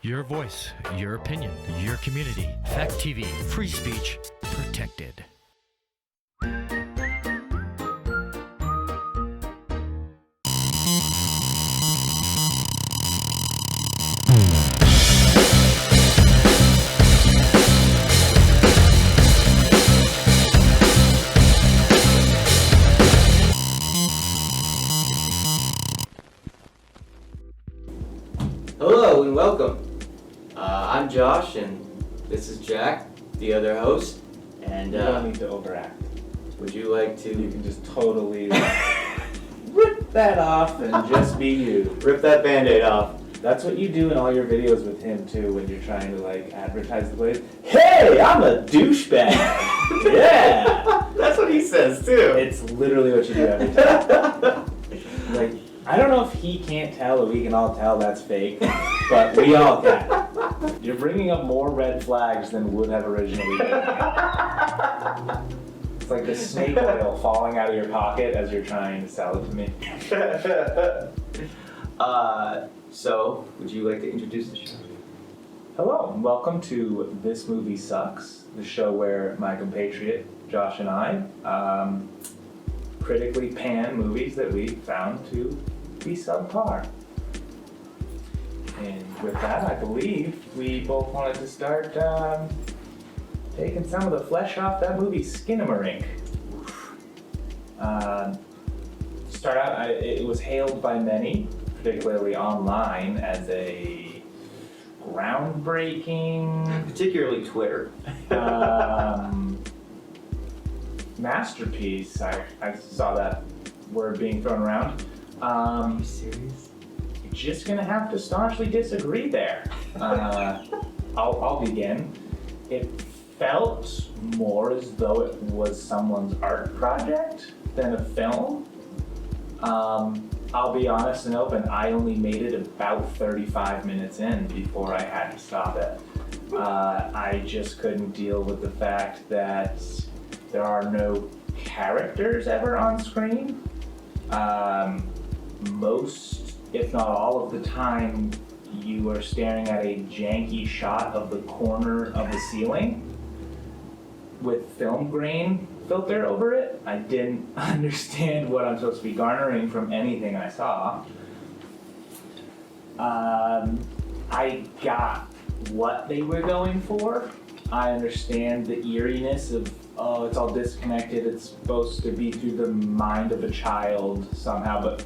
Your voice, your opinion, your community. Fact TV, free speech, protected. Hello and welcome. I'm Josh and this is Jack, the other host. And you don't need to overact. Would you like to? You can just totally rip that off and just be you. Rip that band-aid off. That's what you do in all your videos with him too when you're trying to like advertise the place. Hey, I'm a douchebag. Yeah. That's what he says too. It's literally what you do every time. Like, I don't know if he can't tell or we can all tell that's fake, but we all can. You're bringing up more red flags than would have originally been. It's like the snake oil falling out of your pocket as you're trying to sell it to me. So, would you like to introduce the show? Hello, and welcome to This Movie Sucks, the show where my compatriot, Josh and I, critically pan movies that we found to be subpar. And with that, I believe we both wanted to start taking some of the flesh off that movie, Skinamarink. Start out, it was hailed by many, particularly online, as a groundbreaking, Particularly Twitter. masterpiece. I saw that word being thrown around. Are you serious? Just gonna have to staunchly disagree there. I'll begin. It felt more as though it was someone's art project than a film. I'll be honest and open, I only made it about 35 minutes in before I had to stop it. I just couldn't deal with the fact that there are no characters ever on screen. Most, if not all of the time, you are staring at a janky shot of the corner of the ceiling with film grain filter over it. I didn't understand what I'm supposed to be garnering from anything I saw. I got what they were going for. I understand the eeriness of, oh, it's all disconnected, it's supposed to be through the mind of a child somehow, but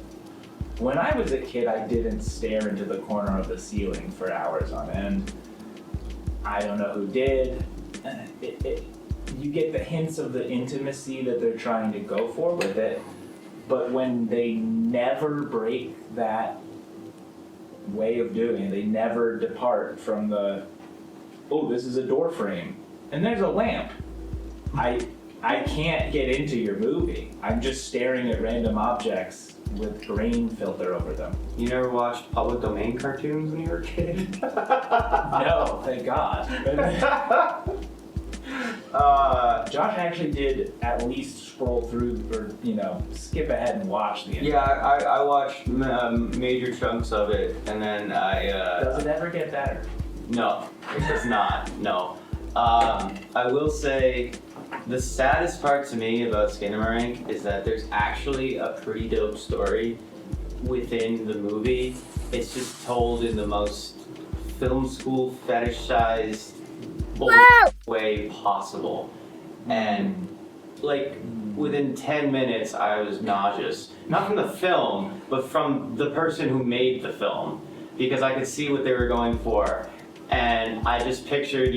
when I was a kid, I didn't stare into the corner of the ceiling for hours on end. I don't know who did. You get the hints of the intimacy that they're trying to go for with it, but when they never break that way of doing it, they never depart from the, oh, this is a door frame, and there's a lamp. I can't get into your movie. I'm just staring at random objects with grain filter over them. You never watched public domain cartoons when you were a kid? No, thank God. Josh actually did at least scroll through or, skip ahead and watch the end. Yeah, I watched major chunks of it, and then Does it ever get better? No, it does not, no. I will say, the saddest part to me about Skinamarink is that there's actually a pretty dope story within the movie. It's just told in the most film school fetishized way possible. And like within 10 minutes I was nauseous. Not from the film, but from the person who made the film. Because I could see what they were going for. And I just pictured,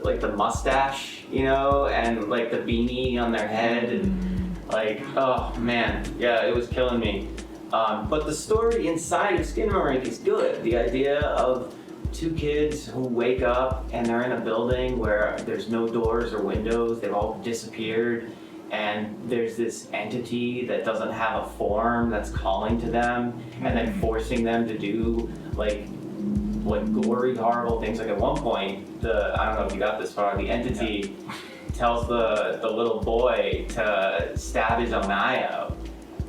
like the mustache, and like the beanie on their head, and like, oh man, yeah, it was killing me. But the story inside of Skinamarink is good. The idea of two kids who wake up and they're in a building where there's no doors or windows, they've all disappeared, and there's this entity that doesn't have a form that's calling to them and then forcing them to do like gory, horrible things. Like at one point, I don't know if you got this far, the entity tells the little boy to stab his own eye out.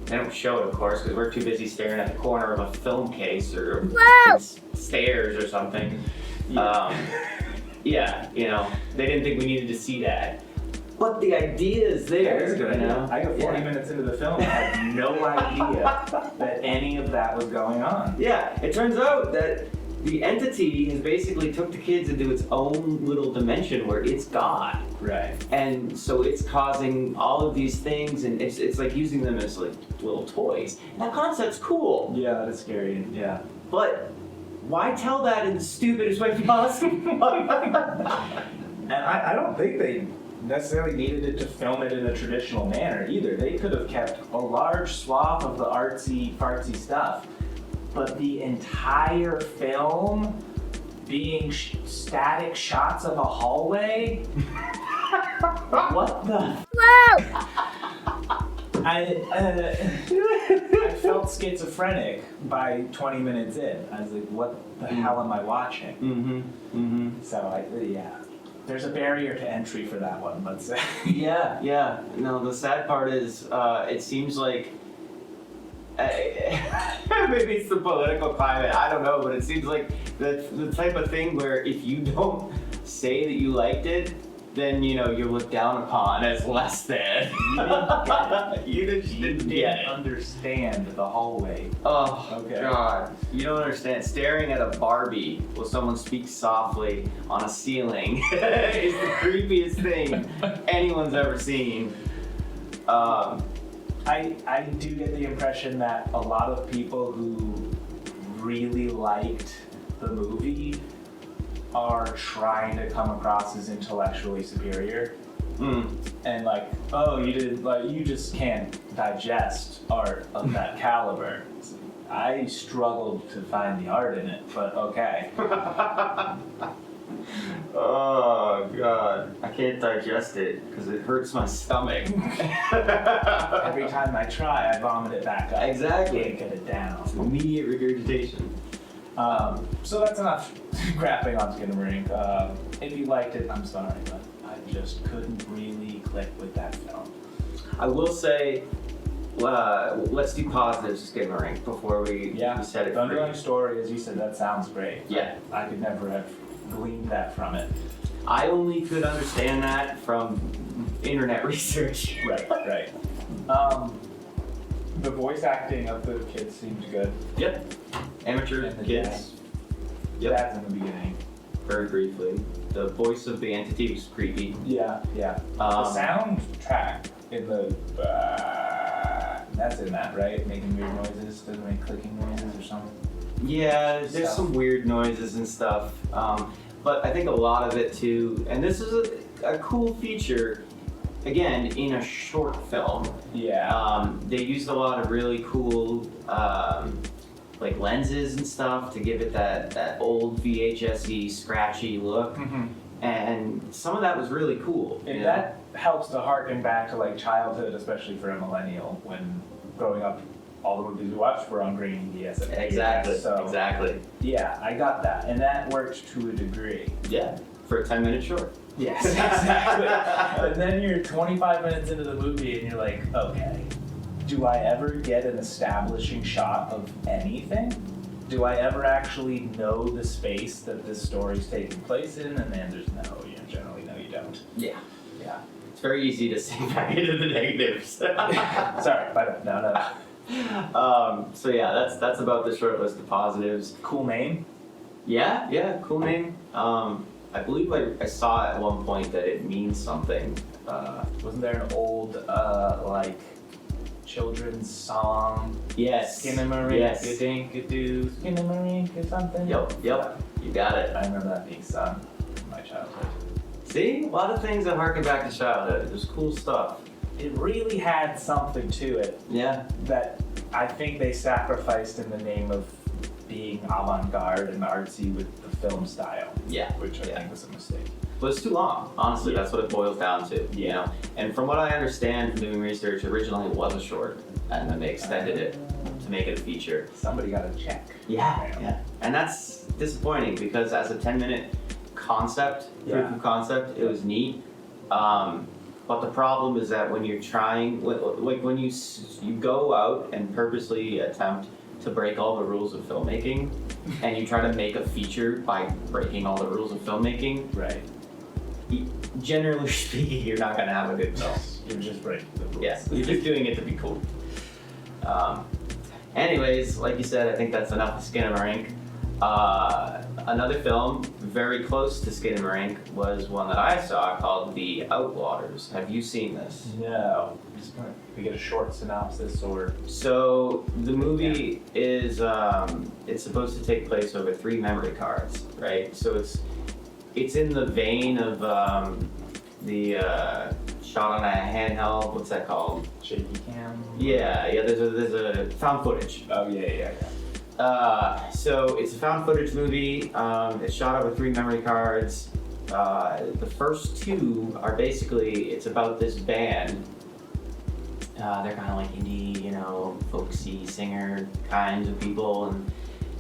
They don't show it, of course, because we're too busy staring at the corner of a film case or stairs or something. Yeah, you know, they didn't think we needed to see that. But the idea is there. That is a good idea. know? I got 40 minutes into the film and had no idea that any of that was going on. Yeah, it turns out that the entity has basically took the kids into its own little dimension where it's God. Right. And so it's causing all of these things, and it's like using them as like little toys. And that concept's cool. Yeah, that is scary. Yeah. But why tell that in the stupidest way possible? And I don't think they necessarily needed it to film it in a traditional manner either. They could have kept a large swath of the artsy fartsy stuff, but the entire film being static shots of a hallway. What the? I felt schizophrenic by 20 minutes in. I was like, what the hell am I watching? So yeah. There's a barrier to entry for that one, let's say. Yeah. No, the sad part is, it seems like maybe it's the political climate. I don't know, but it seems like the type of thing where if you don't say that you liked it, then you're looked down upon as less than. You didn't get it. Understand the hallway. Oh, okay. God. You don't understand. Staring at a Barbie while someone speaks softly on a ceiling is the creepiest thing anyone's ever seen. I do get the impression that a lot of people who really liked the movie are trying to come across as intellectually superior. And like, oh, you just can't digest art of that caliber. I struggled to find the art in it, but okay. Oh, God. I can't digest it because it hurts my stomach. Every time I try, I vomit it back up. Exactly. Can't get it down. Immediate regurgitation. So that's enough crapping on Skinamarink. If you liked it, I'm sorry, but I just couldn't really click with that film. I will say, let's do positives to Skinamarink before we set it The underlying free. story, as you said, that sounds great. Yeah. I could never have gleaned that from it. I only could understand that from internet research. Right. The voice acting of the kids seemed good. Yep. Amateur And the kids. Dad's in the beginning. Very briefly. The voice of the entity was creepy. Yeah. The soundtrack in the that's in that, right? Making weird noises, doesn't make clicking noises or something. Yeah, there's some weird noises and stuff. But I think a lot of it too, and this is a cool feature, again, in a short film. Yeah. They used a lot of really cool like lenses and stuff to give it that old VHS-y scratchy look. And some of that was really cool. And that helps to harken back to like childhood, especially for a millennial, when growing up all the movies we watched were on green VHS. Exactly. Yeah, I got that. And that worked to a degree. Yeah, for a 10-minute short. Yes, exactly. And then you're 25 minutes into the movie and you're like, okay, do I ever get an establishing shot of anything? Do I ever actually know the space that this story's taking place in? And the answer is no. Generally, no, you don't. Yeah. It's very easy to sink back into the negatives. Sorry, but no. So yeah, that's about the short list of positives. Cool name. Yeah, cool name. I believe I saw at one point that it means something. Wasn't there an old like children's song? Yes. Skinamarink, Yes. Gadink-a-doo, Skinamarink or something? Yep. You got it. I remember that being sung in my childhood. See? A lot of things that harken back to childhood. There's cool stuff. It really had something to it Yeah. that I think they sacrificed in the name of being avant-garde and artsy with the film style. Yeah. Which I think was a mistake. But it's too long, honestly. That's what it boils down to. You know? And from what I understand from doing research, originally it was a short, and then they extended it to make it a feature. Somebody got to check. Yeah. And that's disappointing because as a 10-minute concept, proof of concept, it was neat. But the problem is that when you're trying, like when you go out and purposely attempt to break all the rules of filmmaking, and you try to make a feature by breaking all the rules of filmmaking, Right. generally speaking, you're not gonna have a good film. You're just breaking the rules. Yeah, you're just doing it to be cool. Anyways, like you said, I think that's enough of Skinamarink. Another film very close to Skinamarink was one that I saw called The Outwaters. Have you seen this? No. We get a short synopsis or. So the movie is it's supposed to take place over 3 memory cards, right? So it's in the vein of the shot on a handheld. What's that called? Shaky cam? Yeah. There's a found footage. Oh, yeah. So it's a found footage movie. It's shot over 3 memory cards. The first 2 are basically, it's about this band. They're kind of like indie, folksy singer kinds of people, and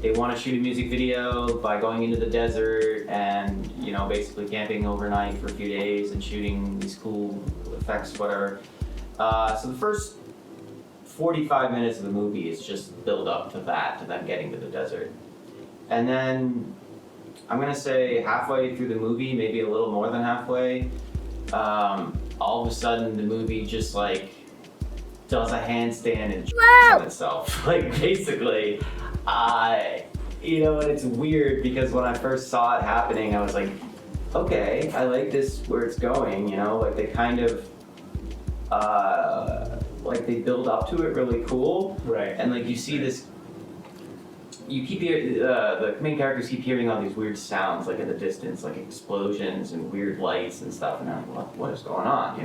they want to shoot a music video by going into the desert and, basically camping overnight for a few days and shooting these cool effects, whatever. So the first 45 minutes of the movie is just build up to that, to them getting to the desert. And then, I'm gonna say halfway through the movie, maybe a little more than halfway, all of a sudden the movie just does a handstand and on itself. Basically, and it's weird because when I first saw it happening, I was like, okay, I like this where it's going, they kind of, they build up to it really cool. Right. And you see this, you keep hearing, the main characters keep hearing all these weird sounds in the distance, like explosions and weird lights and stuff, and I'm like, what is going on,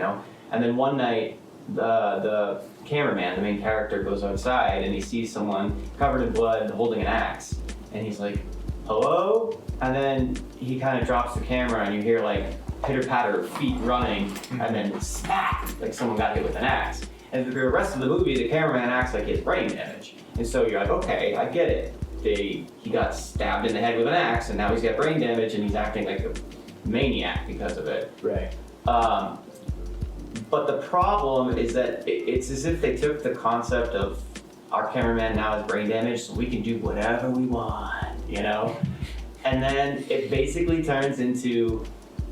And then one night, the cameraman, the main character, goes outside and he sees someone covered in blood holding an axe. And he's like, hello? And then he kind of drops the camera and you hear pitter-patter of feet running, and then smack, someone got hit with an axe. And for the rest of the movie, the cameraman acts like he has brain damage. And so you're like, okay, I get it. He got stabbed in the head with an axe, and now he's got brain damage, and he's acting like a maniac because of it. Right. But the problem is that it's as if they took the concept of our cameraman now has brain damage, so we can do whatever we want, And then it basically turns into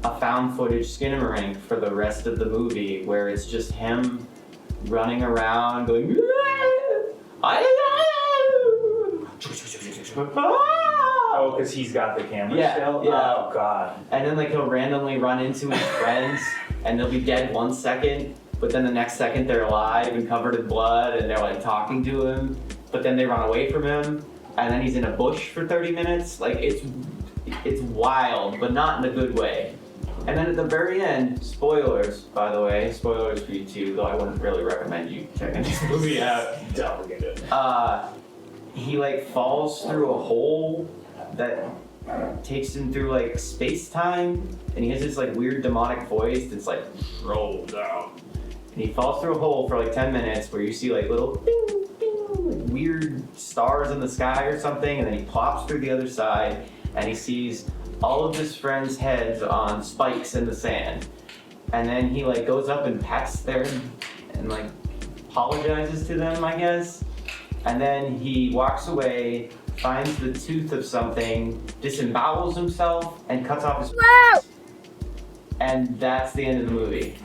a found footage Skinamarink for the rest of the movie, where it's just him running around going, Oh, because he's got the camera still? Yeah. Oh, God. And then he'll randomly run into his friends and they'll be dead 1 second, but then the next second they're alive and covered in blood and they're talking to him, but then they run away from him and then he's in a bush for 30 minutes. It's wild, but not in a good way. And then at the very end, spoilers, by the way, spoilers for you too, though I wouldn't really recommend you checking this movie out. Don't forget it. He falls through a hole that takes him through space-time, and he has this weird demonic voice that's roll down. And he falls through a hole for 10 minutes where you see little bing, bing, weird stars in the sky or something, and then he plops through the other side and he sees all of his friends' heads on spikes in the sand. And then he goes up and pets them and apologizes to them, I guess. And then he walks away, finds the tooth of something, disembowels himself, and cuts off his and that's the end of the movie.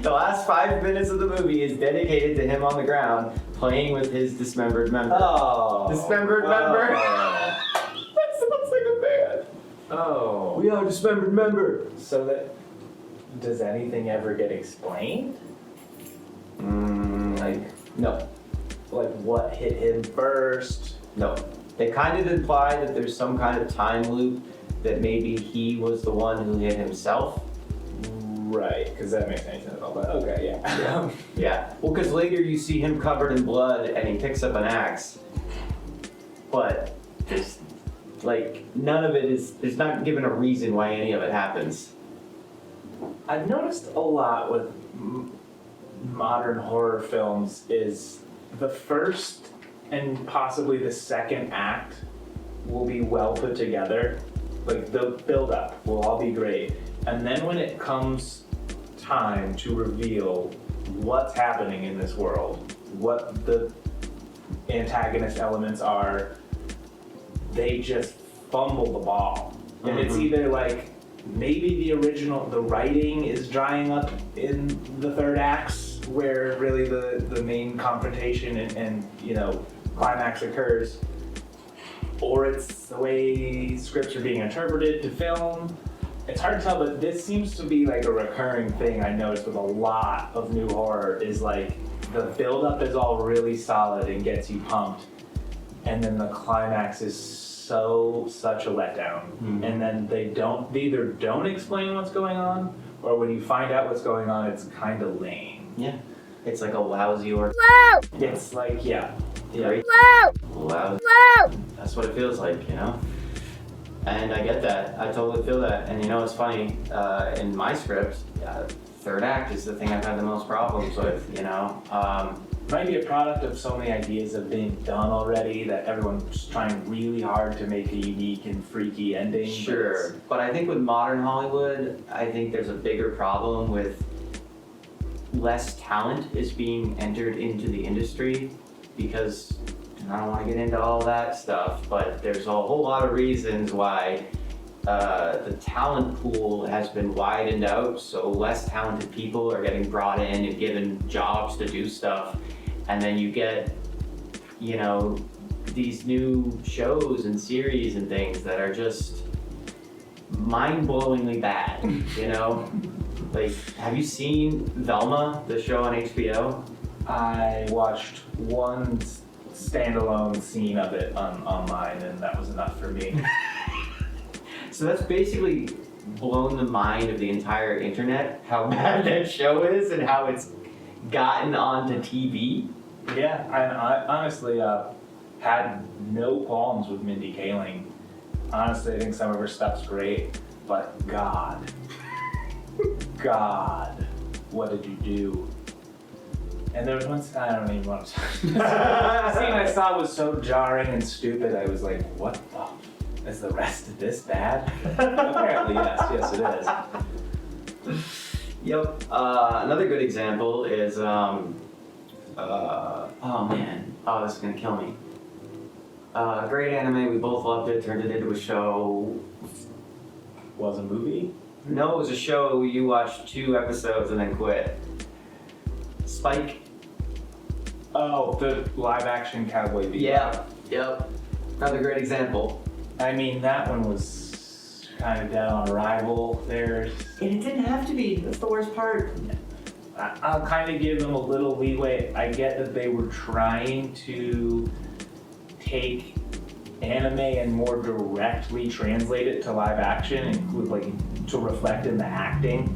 The last 5 minutes of the movie is dedicated to him on the ground playing with his dismembered member. Oh. Dismembered member. That sounds like a band. Oh. We are dismembered member. So does anything ever get explained? No. What hit him first? No. They kind of imply that there's some kind of time loop that maybe he was the one who hit himself. Right, because that makes any sense at all, but okay, yeah. Yeah. Well, because later you see him covered in blood and he picks up an axe. But there's none of it is, there's not given a reason why any of it happens. I've noticed a lot with modern horror films is the first and possibly the second act will be well put together, Like the build up will all be great. And then when it comes time to reveal what's happening in this world, what the antagonist elements are, they just fumble the ball. And it's either like maybe the writing is drying up in the third acts where really the main confrontation and climax occurs, or it's the way scripts are being interpreted to film. It's hard to tell, but this seems to be like a recurring thing I noticed with a lot of new horror, is like the build-up is all really solid and gets you pumped, and then the climax is such a letdown. And then they either don't explain what's going on, or when you find out what's going on, it's kind of lame. Yeah. It's like a lousy or. It's like, yeah. Right? Lousy. That's what it feels like, And I get that. I totally feel that. And it's funny, in my script, third act is the thing I've had the most problems with, Might be a product of so many ideas have been done already that everyone's trying really hard to make a unique and freaky ending. Sure. But I think with modern Hollywood, I think there's a bigger problem with less talent is being entered into the industry, because I don't want to get into all that stuff, but there's a whole lot of reasons why the talent pool has been widened out, so less talented people are getting brought in and given jobs to do stuff, and then you get, these new shows and series and things that are just mind-blowingly bad, Like, have you seen Velma, the show on HBO? I watched one standalone scene of it online, and that was enough for me. So that's basically blown the mind of the entire internet, how bad that show is and how it's gotten onto TV. Yeah, I honestly had no qualms with Mindy Kaling. Honestly, I think some of her stuff's great, but God, what did you do? And there was one, I don't even want to talk. The scene I saw was so jarring and stupid, I was like, what the, is the rest of this bad? Apparently, yes it is. Yep. Another good example is, oh man, this is gonna kill me. Great anime, we both loved it, turned it into a show. Was a movie? No, it was a show you watched 2 episodes and then quit. Spike. Oh, the live action Cowboy Bebop. Yeah, yep. Another great example. I mean, that one was kind of dead on arrival. And it didn't have to be, that's the worst part. I'll kind of give them a little leeway. I get that they were trying to take anime and more directly translate it to live action, include like to reflect in the acting,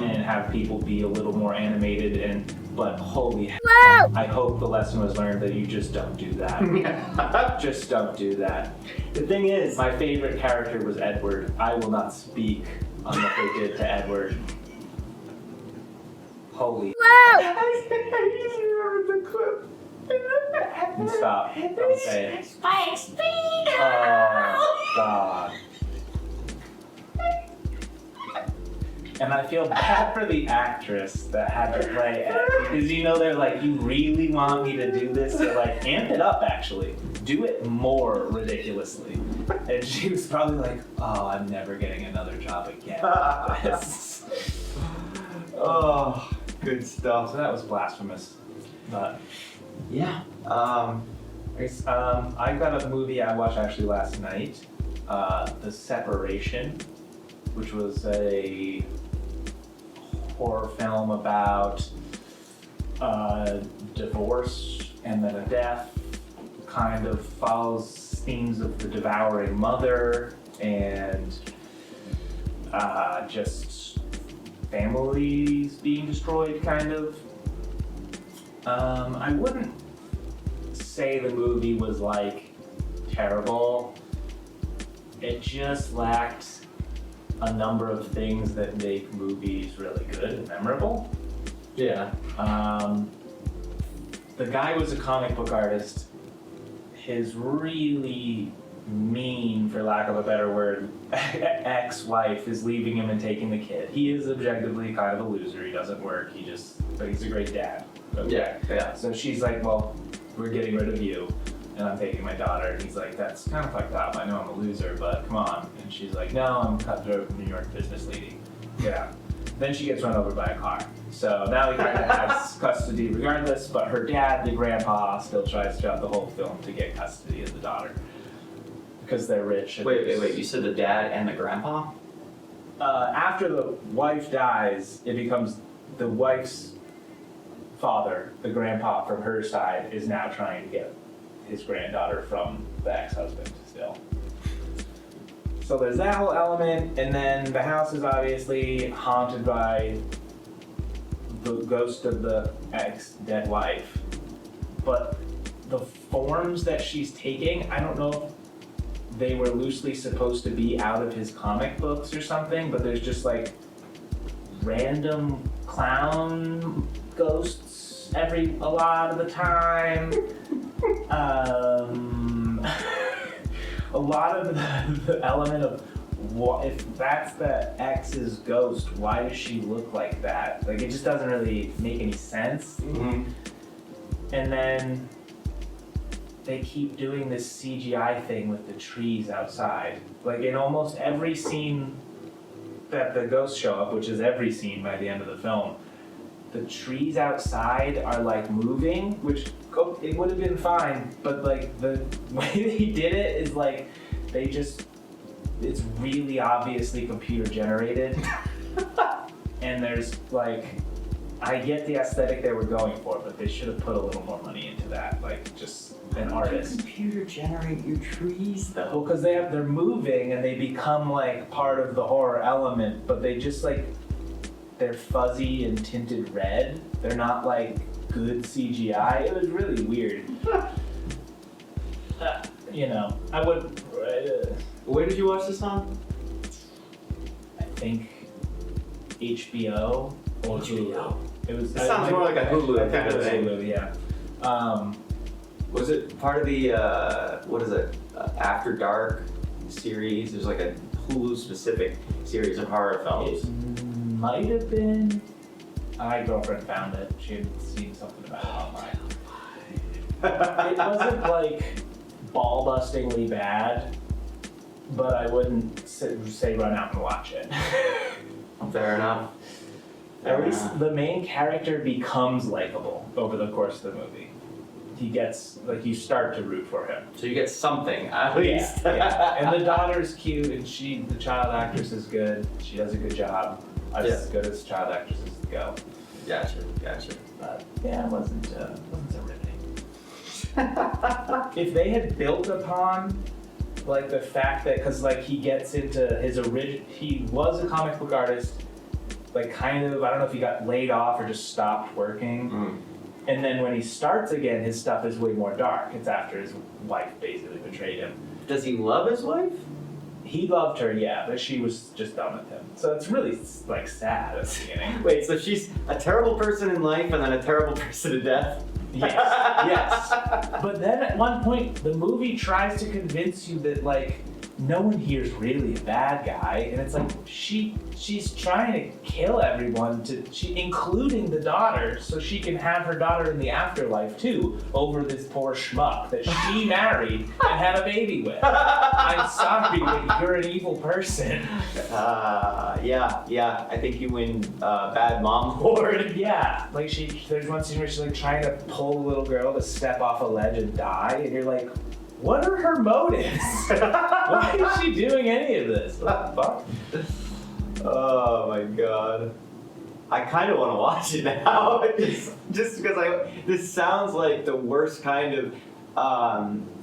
and have people be a little more animated. But holy hell, I hope the lesson was learned that you just don't do that. Just don't do that. The thing is, my favorite character was Edward. I will not speak on what they did to Edward. Holy. I just remember the clip. And stop. Don't say it. Spike speed. Oh, God. And I feel bad for the actress that had to play Ed, because they're like, you really want me to do this? So like, amp it up actually. Do it more ridiculously. And she was probably like, oh, I'm never getting another job again. Oh, good stuff. So that was blasphemous. But yeah. I got a movie I watched actually last night, The Separation, which was a horror film about divorce and then a death. Kind of follows themes of the devouring mother and just families being destroyed, kind of. I wouldn't say the movie was like terrible. It just lacked a number of things that make movies really good and memorable. Yeah. The guy was a comic book artist. His really mean, for lack of a better word, ex-wife is leaving him and taking the kid. He is objectively kind of a loser. He doesn't work. But he's a great dad. Okay. Yeah. So she's like, well, we're getting rid of you, and I'm taking my daughter. And he's like, that's kind of fucked up. I know I'm a loser, but come on. And she's like, no, I'm cutthroat New York business lady. Yeah. Then she gets run over by a car. So now he kind of has custody regardless, but her dad, the grandpa, still tries throughout the whole film to get custody of the daughter. Because they're rich. Wait, you said the dad and the grandpa? After the wife dies, it becomes the wife's father, the grandpa from her side, is now trying to get his granddaughter from the ex-husband still. So there's that whole element, and then the house is obviously haunted by the ghost of the ex-dead wife. But the forms that she's taking, I don't know if they were loosely supposed to be out of his comic books or something, but there's just like random clown ghosts a lot of the time. A lot of the element of what if that's the ex's ghost, why does she look like that? Like, it just doesn't really make any sense. Mm-hmm. And then they keep doing this CGI thing with the trees outside. Like, in almost every scene that the ghosts show up, which is every scene by the end of the film, the trees outside are like moving, which it would have been fine, but like the way they did it is like it's really obviously computer generated. And there's like, I get the aesthetic they were going for, but they should have put a little more money into that, like just an artist. Computer generate your trees though. Well, because they're moving and they become like part of the horror element, but they just like, they're fuzzy and tinted red. They're not like good CGI. It was really weird. I would. Where did you watch this on? I think HBO or Hulu. It was. It sounds more like a Hulu kind of thing. Hulu, yeah. Was it part of the what is it? After Dark series? There's like a Hulu specific series of horror films. It might have been. My girlfriend found it. She had seen something about it online. It wasn't like ball-bustingly bad, but I wouldn't say run out and watch it. Fair enough. At least the main character becomes likable over the course of the movie. He gets, like, you start to root for him. So you get something, at least. Yeah. And the daughter's cute, and the child actress is good. She does a good job. As good as child actresses go. Gotcha. But yeah, it wasn't so riveting. If they had built upon like the fact that, because like he gets into his he was a comic book artist, like kind of, I don't know if he got laid off or just stopped working. Mm. And then when he starts again, his stuff is way more dark. It's after his wife basically betrayed him. Does he love his wife? He loved her, yeah, but she was just done with him. So it's really like sad at the beginning. Wait, so she's a terrible person in life and then a terrible person in death? Yes. But then at one point, the movie tries to convince you that like no one here is really a bad guy, and it's like she's trying to kill everyone, including the daughter, so she can have her daughter in the afterlife too, over this poor schmuck that she married and had a baby with. I'm sorry, but you're an evil person. Yeah. I think you win Bad Mom Award. Yeah, like there's one scene where she's like trying to pull the little girl to step off a ledge and die, and you're like, what are her motives? Why is she doing any of this? What the fuck? Oh my god. I kind of want to watch it now, just because this sounds like the worst kind of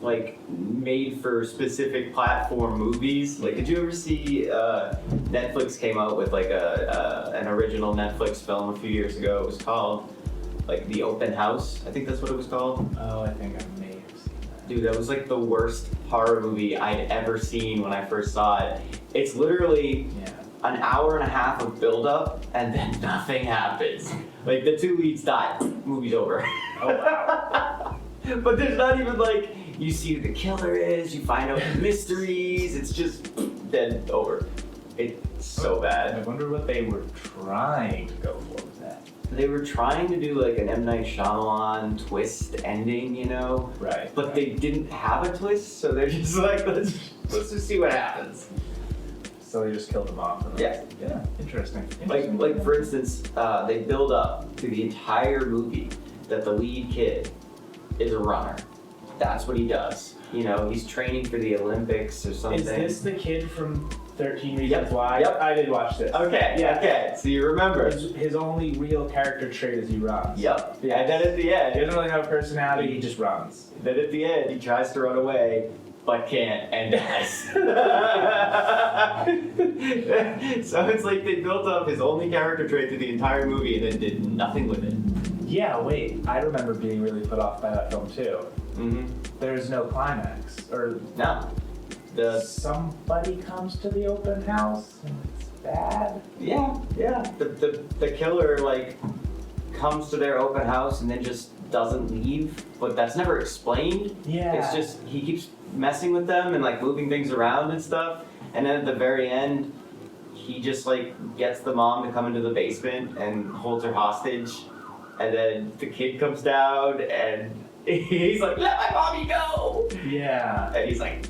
like made for specific platform movies. Like, did you ever see Netflix came out with like an original Netflix film a few years ago? It was called like The Open House. I think that's what it was called. Oh, I think I may have seen that. Dude, that was like the worst horror movie I'd ever seen when I first saw it. It's literally an hour and a half of build-up, and then nothing happens. Like, the two leads die. Movie's over. Oh, wow. But there's not even like, You see who the killer is, you find out the mysteries, it's just then over. It's so I bad. wonder what they were trying to go for with that. They were trying to do like an M. Night Shyamalan twist ending, you know? Right. But they didn't have a twist, so they're just like, let's just see what happens. So they just killed him off. Yeah. Yeah. Interesting. Like for instance, they build up through the entire movie that the lead kid is a runner. That's what he does. You know, he's training for the Olympics or something. Is this the kid from 13 Reasons Yep. Why? Yep. I did watch this. Okay, Yeah. okay, so you remember. His only real character trait is he runs. Yep. Yeah. And then at the He end, doesn't really have a personality, he just runs. then at the end, he tries to run away, but can't, and dies. So it's like they built up his only character trait through the entire movie and then did nothing with it. Yeah, wait. I remember being really put off by that film too. Mm-hmm. There's no climax. Or No. somebody comes to the open house and it's bad. Yeah. The killer like comes to their open house and then just doesn't leave, but that's never explained. Yeah. It's just he keeps messing with them and like moving things around and stuff. And then at the very end, he just like gets the mom to come into the basement and holds her hostage. And then the kid comes down and he's like, "Let my mommy go!" Yeah. And he's like,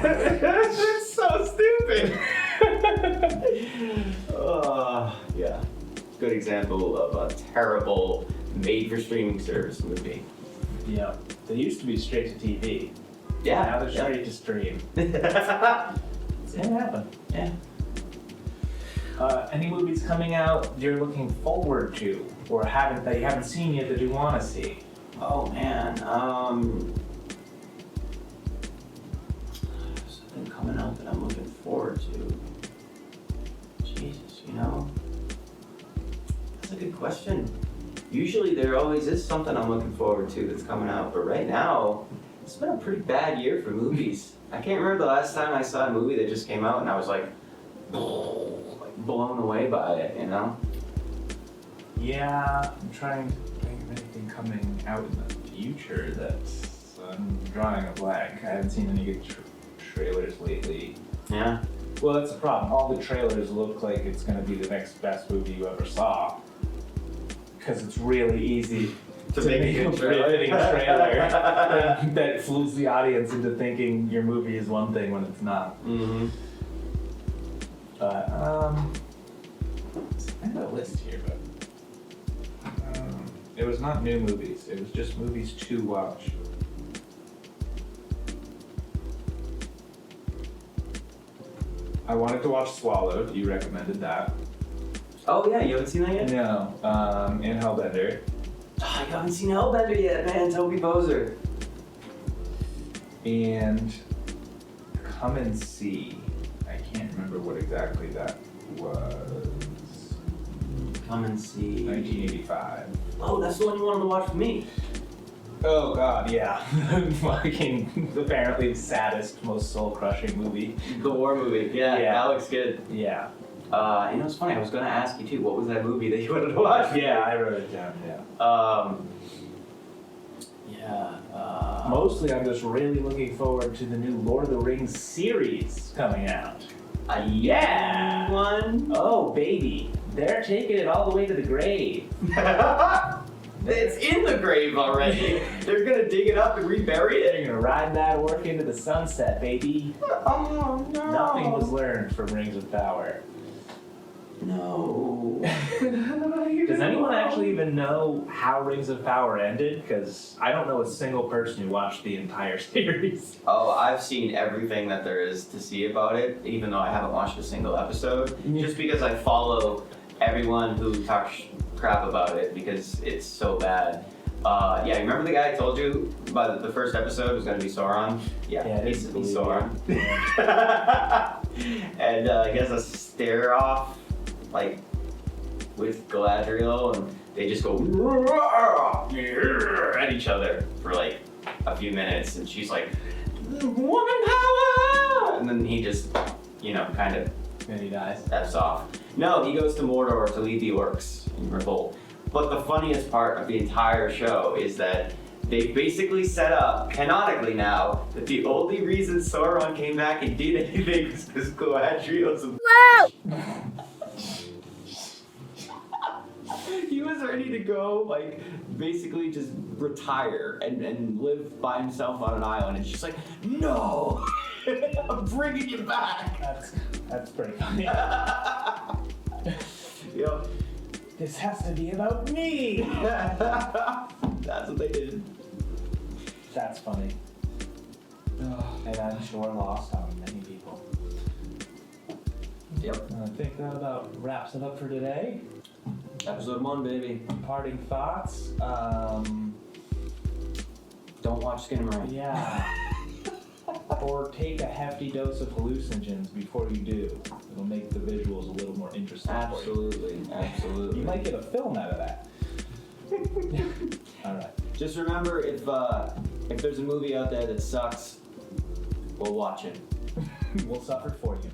it's so stupid. Yeah. Good example of a terrible made-for-streaming service movie. Yeah. They used to be straight to TV. Yeah. Now they're straight to stream. Yeah. It's gonna happen. Yeah. Any movies coming out you're looking forward to, or that you haven't seen yet that you want to see? Oh man. Something coming out that I'm looking forward to. Jesus, you know. That's a good question. Usually there always is something I'm looking forward to that's coming out, but right now, it's been a pretty bad year for movies. I can't remember the last time I saw a movie that just came out and I was like blown away by it, you know? Yeah, I'm trying to think of anything coming out in the future that's I'm drawing a blank. I haven't seen any good trailers lately. Yeah. Well, that's the problem. All the trailers look like it's going to be the next best movie you ever saw. Because it's really easy to make a riveting trailer that fools the audience into thinking your movie is one thing when it's not. Mm-hmm. But, I have a list here, but it was not new movies. It was just movies to watch. I wanted to watch Swallowed. You recommended that. Oh yeah, you haven't seen that yet? No. And Hellbender. Oh, you haven't seen Hellbender yet, man. Toby Poser. And Come and See. I can't remember what exactly that was. Come and See. 1985. Oh, that's the one you wanted to watch with me. Oh god, yeah. Fucking apparently the saddest, most soul-crushing movie. The war movie. Yeah, Yeah. that looks good. Yeah. You know, it's funny. I was gonna ask you too. What was that movie that you wanted to watch? Yeah, I wrote it down, yeah. Mostly I'm just really looking forward to the new Lord of the Rings series coming out. Yeah! One. Oh, baby. They're taking it all the way to the grave. It's in the grave already. They're gonna dig it up and rebury it. They're gonna ride that orc into the sunset, baby. Oh no. Nothing was learned from Rings of Power. No. Does anyone actually even know how Rings of Power ended? Because I don't know a single person who watched the entire series. Oh, I've seen everything that there is to see about it, even though I haven't watched a single episode. Just because I follow everyone who talks crap about it because it's so bad. Yeah, you remember the guy I told you about the first episode was going to be Sauron? Yeah, he's Sauron. And he has a stare off, like, with Galadriel, and they just go at each other for like a few minutes, and she's like, "Woman power!" And then he just, you know, kind of And he dies. F's off. No, he goes to Mordor to lead the orcs in revolt. But the funniest part of the entire show is that they basically set up, canonically now, that the only reason Sauron came back and did anything was because Galadriel's He was ready to go, like, basically just retire and live by himself on an island. And she's like, no! I'm bringing you back! That's pretty funny. Yep. This has to be about me! That's what they did. That's funny. And I'm sure lost on many people. Yep. I think that about wraps it up for today. Episode 1, baby. Parting thoughts. Don't watch Skinamarink. Yeah. Or take a hefty dose of hallucinogens before you do. It'll make the visuals a little more interesting. Absolutely, absolutely. You might get a film out of that. All right. Just remember, if there's a movie out there that sucks, we'll watch it. We'll suffer for you.